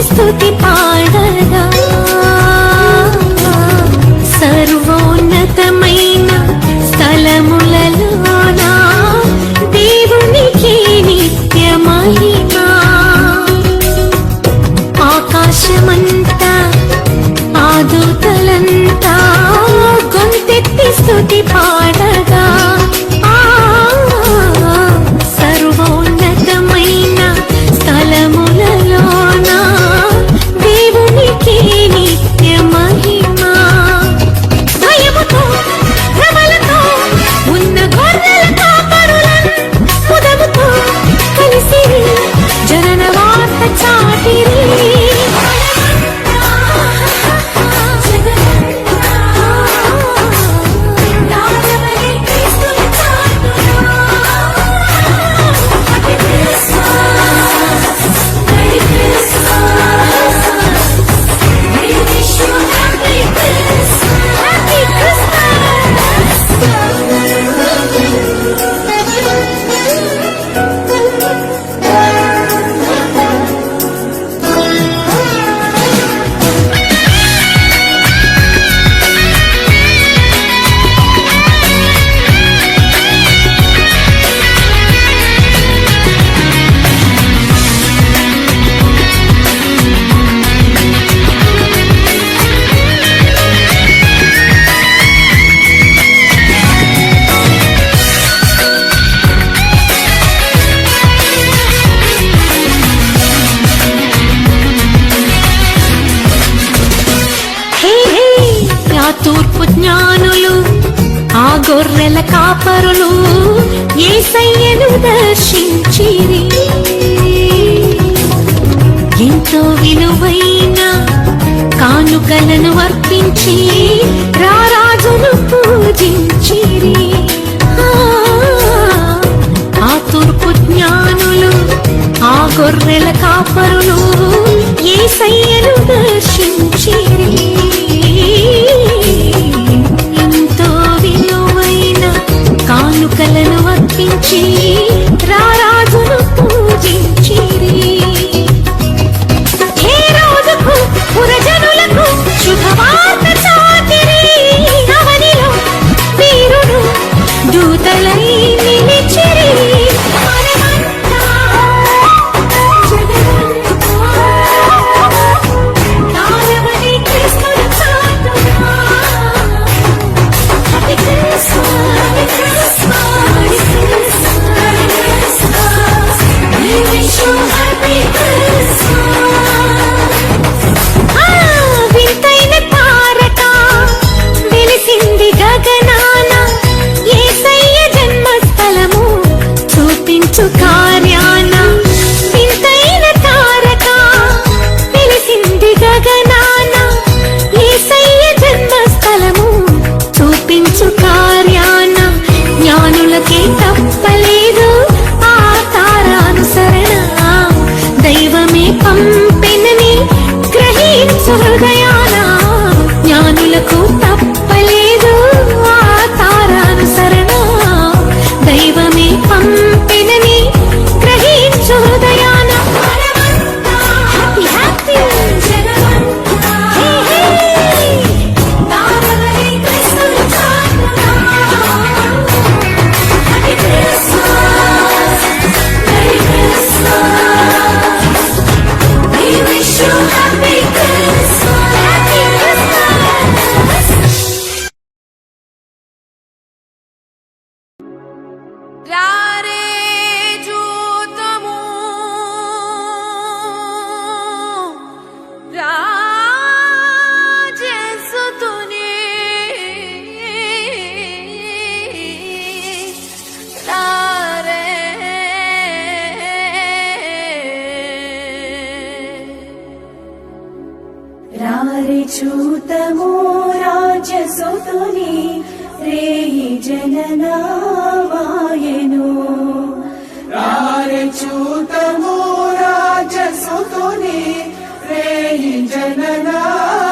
స్తుతి పాడగా సర్వోన్నతమైన స్థలములలోన దేవునికి నిత్య మహిమా. ఆకాశమంతా ఆదూతలంతా గొంతెత్తి స్తుతి పాడగా సర్వోన్నతమైన స్థలములలోన దేవునికి నిత్య మహిమా. భయముతో భ్రమలతో ఉన్న గొర్రెల కాపరులను ముదముతో కలిసి జనన వార్త చాటిరి. తూర్పు జ్ఞానులు ఆ గొర్రెల కాపరులు యేసయ్యను దర్శించిరి. ఎంతో విలువైన కానుకలను అర్పించి రారాజును పూజించిరి. ఆ తూర్పు జ్ఞానులు ఆ గొర్రెల కాపరులు యేసయ్యను దర్శించిరి. ఎంతో విలువైన కానుకలను అర్పించి రారాజును పూజించిరి. ఏ రోజుకు పురజనులకు శుభవార్త చాటిరి. అవనిలో వీరుడు దూతలై నిలిచిరి. వింతైన తారక వెలిసింది గగనాన. యేసయ్య జన్మస్థలము చూపించు కార్యాన. వింతైన తారక వెలిసింది గగనాన. యేసయ్య జన్మస్థలము చూపించు కార్యాన. జ్ఞానులకే తప్పలేదు ఆ తారానుసరణ. దైవమే పంపెనని గ్రహించు హృదయాన. జ్ఞానులకు తప్పలేదు ఆ తారానుసరణ. దైవమే పంపెనని గ్రహించు హృదయాన. చూతము రాజసుతుని రేయి జననావాయను. చూతము రాజసుతుని రేయి జననావాయను.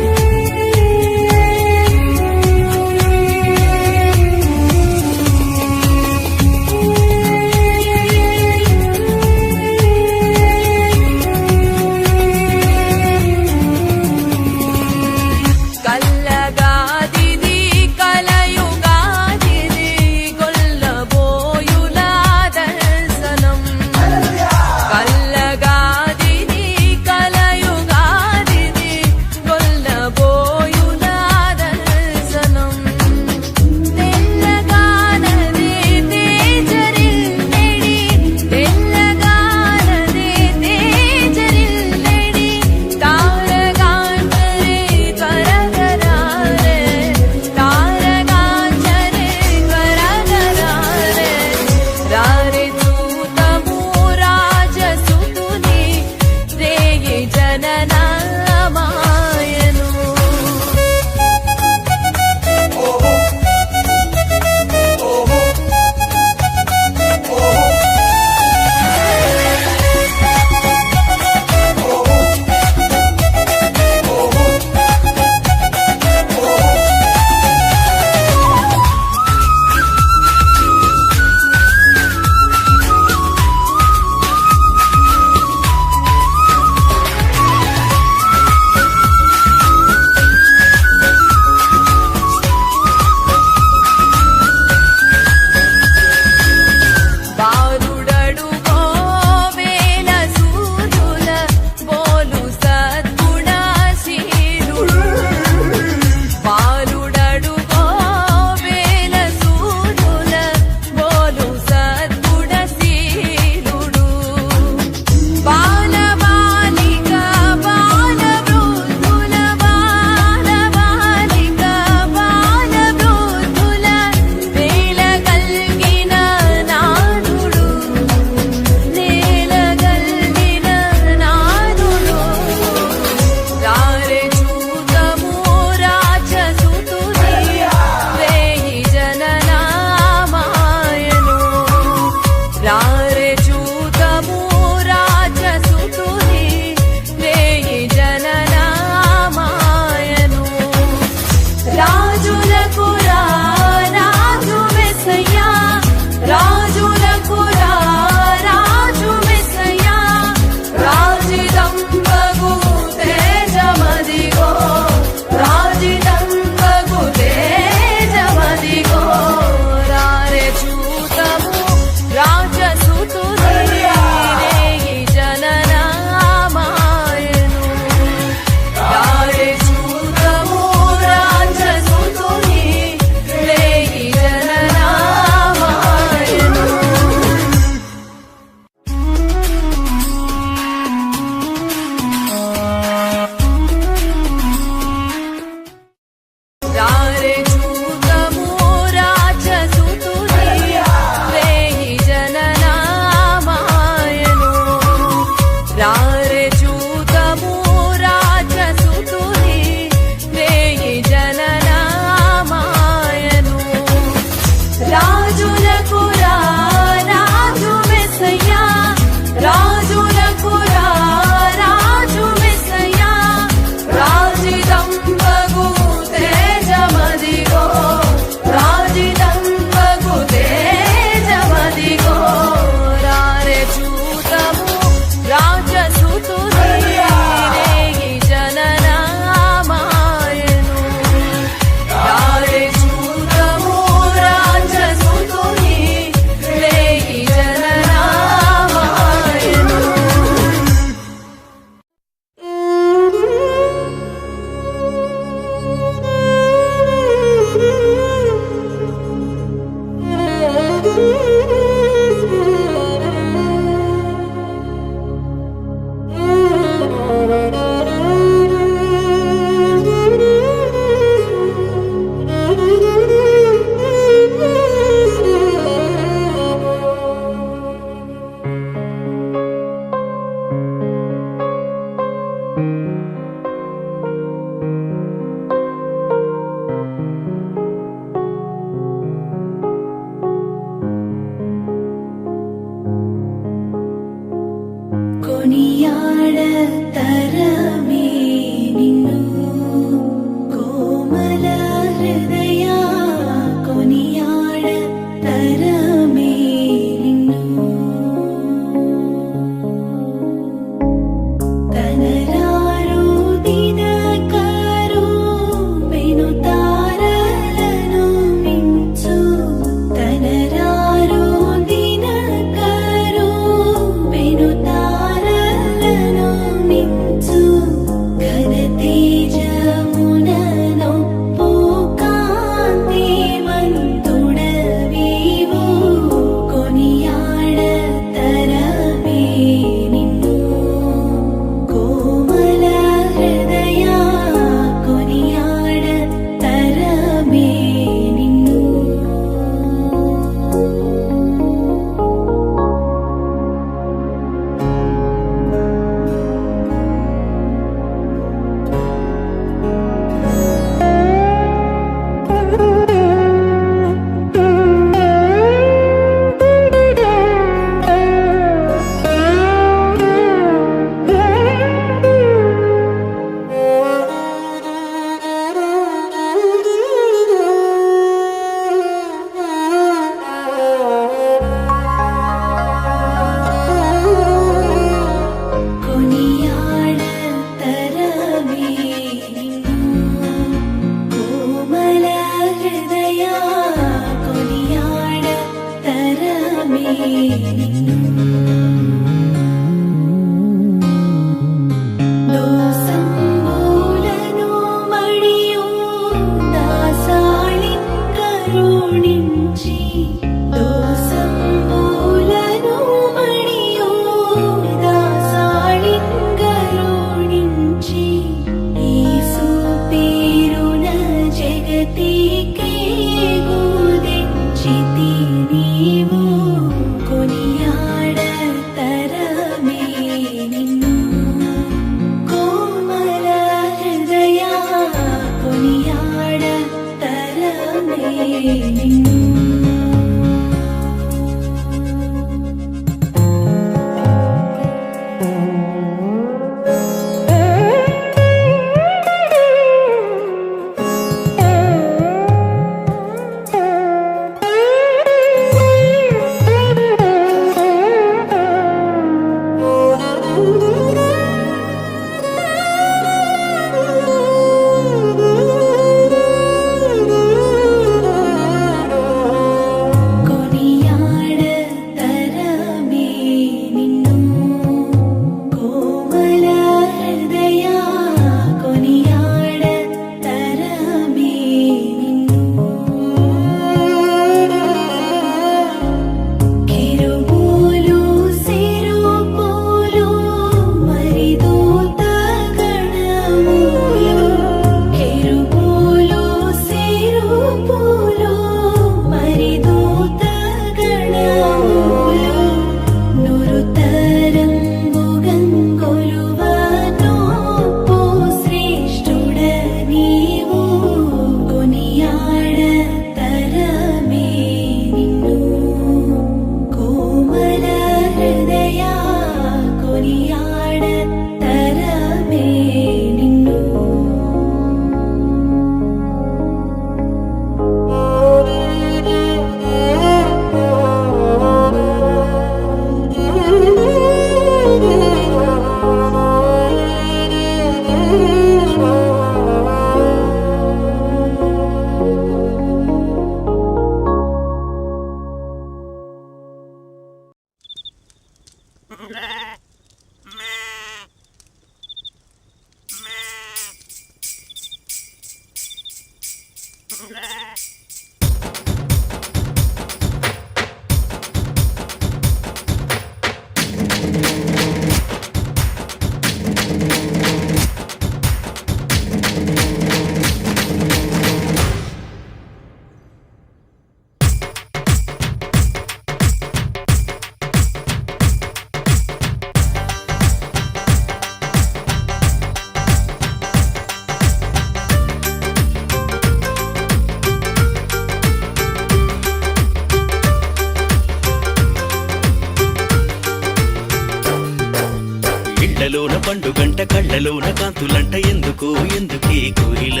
ఇళ్లలోన పండుగంట కళ్ళలోన కాంతులంట ఎందుకో ఎందుకే కోయిల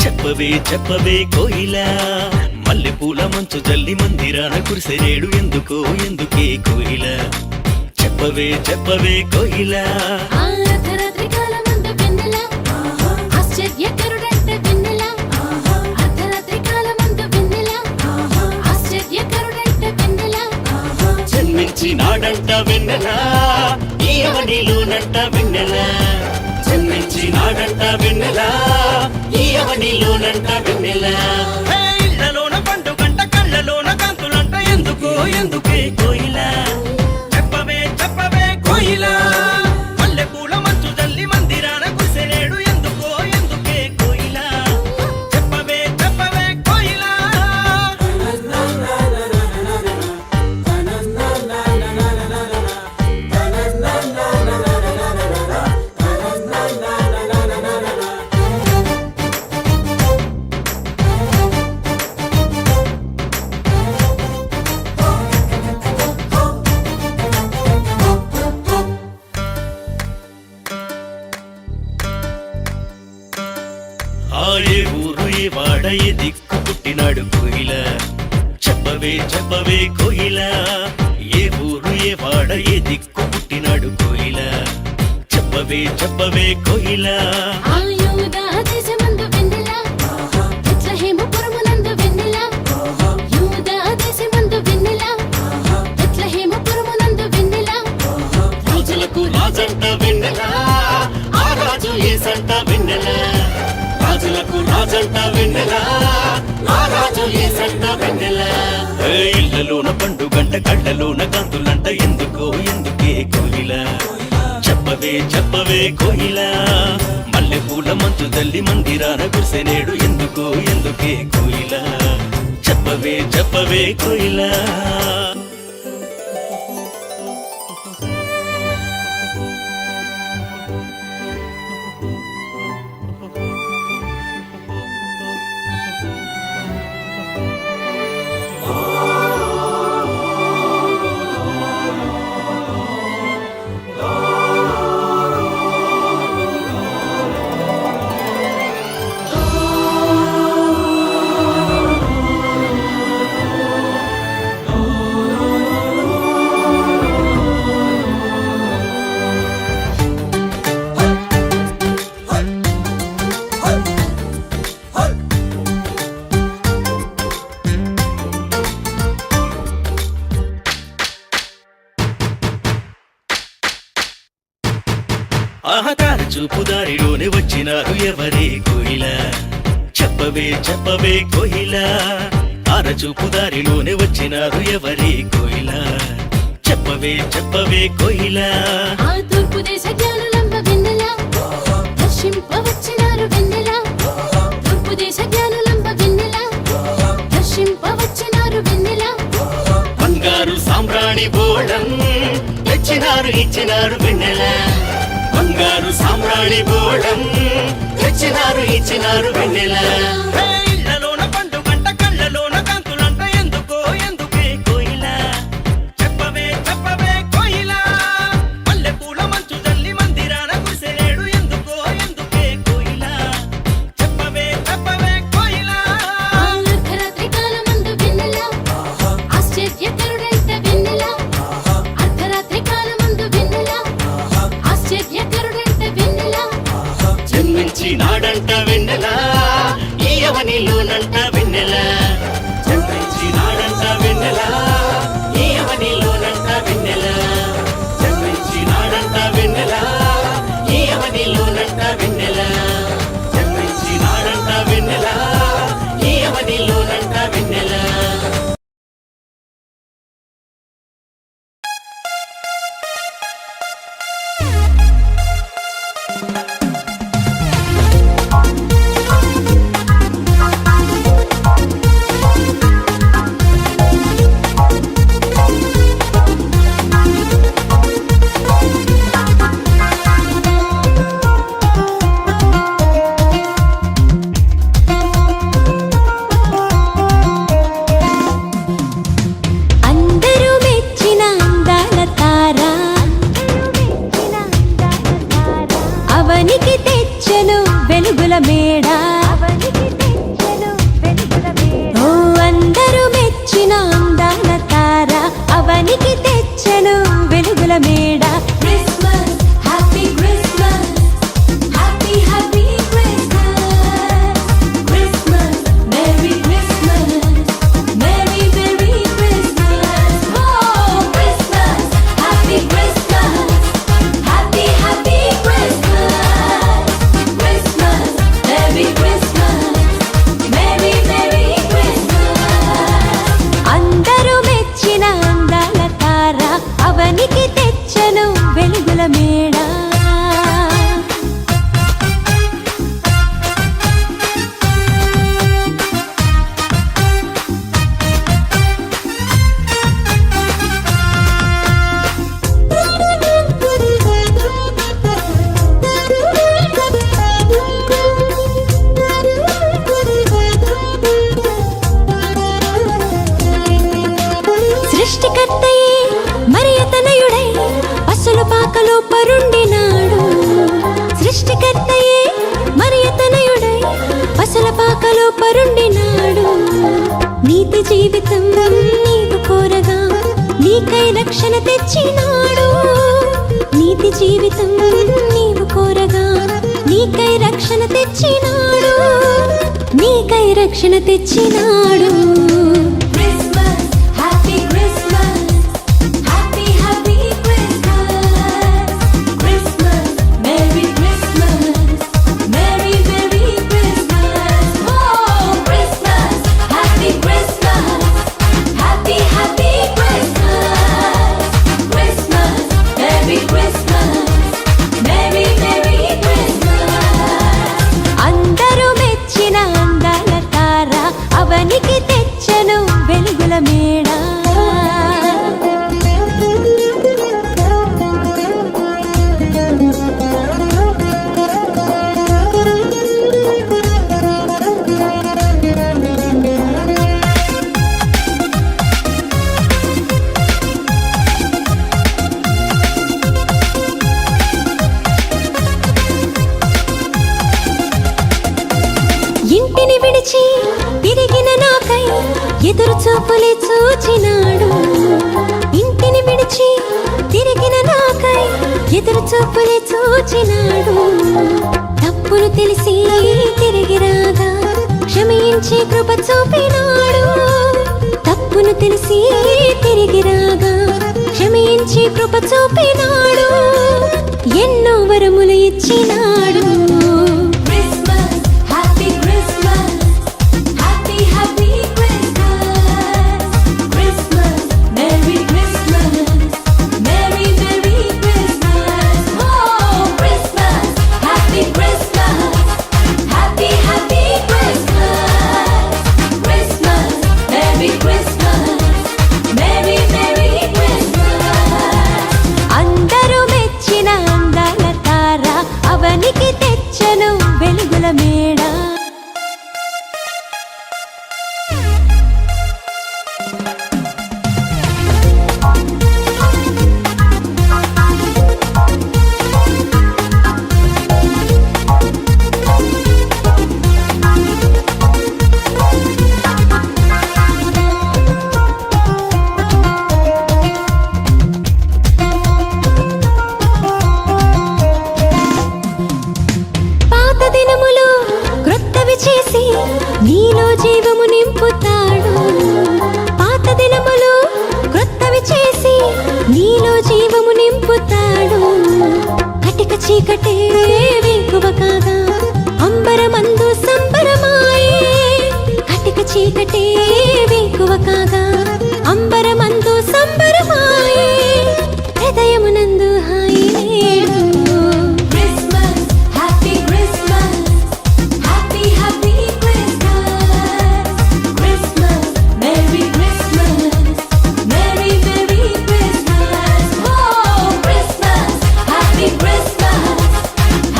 చెప్పవే చెప్పవే కోయిల మల్లె పూల మంచు జల్లి మందిరాన కురిసెరేడు ఎందుకో ఎందుకే కోయిల చెప్పవే చెప్పవే కోయిల అర్ధరాత్రి కాలమందు వెన్నెల ఆశ్చర్యకరుడంట వెన్నెల అర్ధరాత్రి కాలమందు వెన్నెల ఆశ్చర్యకరుడంట వెన్నెల జన్మించినాడంట వెన్నెల ఈ అవనిలోనంట వెన్నెల జన్మించినాడంట వెన్నెల ఈ అవనిలోనంట వెన్నెల ఇళ్లలోన పండుగంట కళ్ళలోన కాంతులంట ఎందుకో ఎందుకే కోయిల చెప్పవే చెప్పవే కోయిల మల్లె పూల మంచు జల్లి మందిరాన కురిసెరేడు ఎందుకో ఎందుకే కోయిల చెప్పవే చెప్పవే కోయిల ఏ ఊరు ఏ వాడ ఏ దిక్కు పుట్టినాడు కోయిల చెప్పవే చెప్పవే కోయిల ఏ ఊరు ఏ వాడ ఏ దిక్కు పుట్టినాడు కోయిల చెప్పవే చెప్పవే కోయిల ఆయుధ దేశమందు వెన్నెల బెత్లెహేముపురమునందు వెన్నెల యూద దేశమందు వెన్నెల బెత్లెహేముపురమునందు వెన్నెల రాజులకు రాజంట వెన్నెల ఆ రాజు ఏసంట వెన్నెల రాజులకు రాజంట వెన్నెల ఆ రాజు ఏసంట వెన్నెల ఇళ్లలోన పండుగంట కళ్ళలోన కాంతులంట ఎందుకో ఎందుకే కోయిల చెప్పవే చెప్పవే కోయిల మల్లె పూల మంచు తల్లి మందిరాన కురిసెనేడు ఎందుకో ఎందుకే కోయిల చెప్పవే చెప్పవే కోయిల ఆహతార చూపు దారిలోనే వచ్చినారు ఎవరే కోయిల చెప్పవే చెప్పవే కోయిల ఆర చూపు దారిలోనే వచ్చినారు ఎవరే కోయిల చెప్పవే చెప్పవే కోయిల ఆ తూర్పు దేశ జ్ఞానులంబ వెన్నెల దర్శింపవచ్చినారు వెన్నెల తూర్పు దేశ జ్ఞానులంబ వెన్నెల దర్శింపవచ్చినారు వెన్నెల బంగారు సామ్రాణి బోళం తెచ్చినారు ఇచ్చినారు వెన్నెల బంగారు సామ్రాణి బోళం తెచ్చినారు ఇచ్చినారు వెన్నెల ఇళ్లలోన పండుగంట కళ్ళలోన కాంతులంట ఎందుకో ఎందుకే కోయిల చెప్పవే చెప్పవే కోయిల మల్లె పూల మంచు జల్లి మందిరాన కురిసెరేడు ఎందుకో ఎందుకే కోయిల చెప్పవే చెప్పవే కోయిల అర్ధరాత్రి కాలమందు వెన్నెల ఆశ్చర్యకరుడంట వెన్నెల అర్ధరాత్రి కాలమందు వెన్నెల ఆశ్చర్యకరుడంట వెన్నెల జన్మించినాడంట వెన్నెల ఈ అవనిలోనంట వెన్నెల జన్మించినాడంట వెన్నెల ఈ అవనిలోనంట వెన్నెల జన్మించినాడంట వెన్నెల ఈ అవనిలోనంట వెన్నెల జన్మించినాడంట వెన్నెల ఈ తెచ్చెను వెలుగుల మేడ. ఓ అందరూ మెచ్చిన అందాల తార అవనికి తెచ్చెను వెలుగుల మేడ. Christmas happy Christmas happy happy Christmas Christmas merry Christmas merry merry Christmas ఓ Christmas happy Christmas happy happy Christmas Christmas merry Christmas merry merry Christmas. అందరూ మెచ్చిన అందాల తార అవనికి తెచ్చెను వెలుగుల మేడ. సృష్టికర్తయే మరియతనయుడై పసుల పాకలో పరుండినాడు. సృష్టికర్తయే మరియతనయుడై పసుల పాకలో పరుండినాడు. నీతి జీవితం నీవు కోరగా నీకై రక్షణ తెచ్చినాడు. నీతి జీవితం నీవు కోరగా నీకై రక్షణ తెచ్చినాడు. నీకై రక్షణ తెచ్చినాడు. Christmas happy Christmas happy happy Christmas Christmas merry Christmas merry merry Christmas ఓ Christmas happy Christmas happy happy Christmas Christmas merry Christmas merry merry Christmas. అందరూ మెచ్చిన అందాల తార అవనికి తెచ్చెను వెలుగుల మేడ. ఇంటిని విడిచి తిరిగిన నాకై ఎదురు చూపులే చూచినాడు. ఇంటిని విడిచి తిరిగిన నాకై ఎదురు చూపులే చూచినాడు. తప్పులు తెలిసి తిరిగి రాగా క్షమించే కృప చూపినాడు. తప్పును తెలిసి తిరిగి రాగా క్షమించే కృప చూపినాడు. ఎన్నో వరములు ఇచ్చినాడు. Christmas happy Christmas happy happy Christmas Christmas merry Christmas merry merry Christmas ఓ Christmas happy Christmas happy happy Christmas Christmas merry Christmas merry merry Christmas. అందరూ మెచ్చిన అందాల తార అవనికి తెచ్చెను వెలుగుల మేడ. పాత దినములు క్రొత్తవి చేసి నీలో జీవము నింపుతాడు. పాత దినములు క్రొత్తవి చేసి నీలో జీవము నింపుతాడు. కటిక చీకటే వేకువ కాగా అంబరమందు సంబరమాయే. కటిక చీకటే వేకువ కాగా అంబరమందు సంబరమాయే. హృదయమునందు హాయి నేడు. Christmas happy Christmas happy happy Christmas Christmas merry Christmas merry merry Christmas ఓ Christmas happy Christmas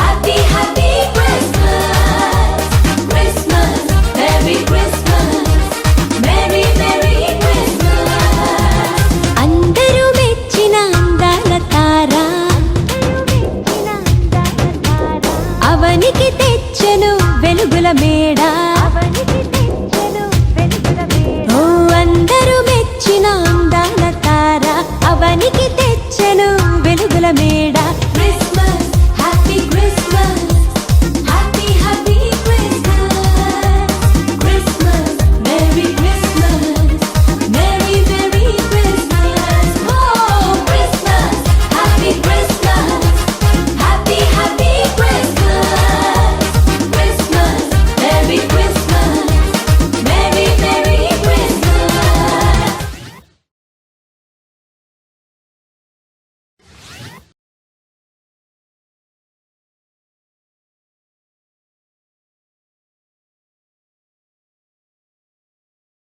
happy happy అవనికి తెచ్చెను వెలుగుల మేడ ఓ అందరూ మెచ్చిన అందాల తార అవనికి తెచ్చెను వెలుగుల మేడ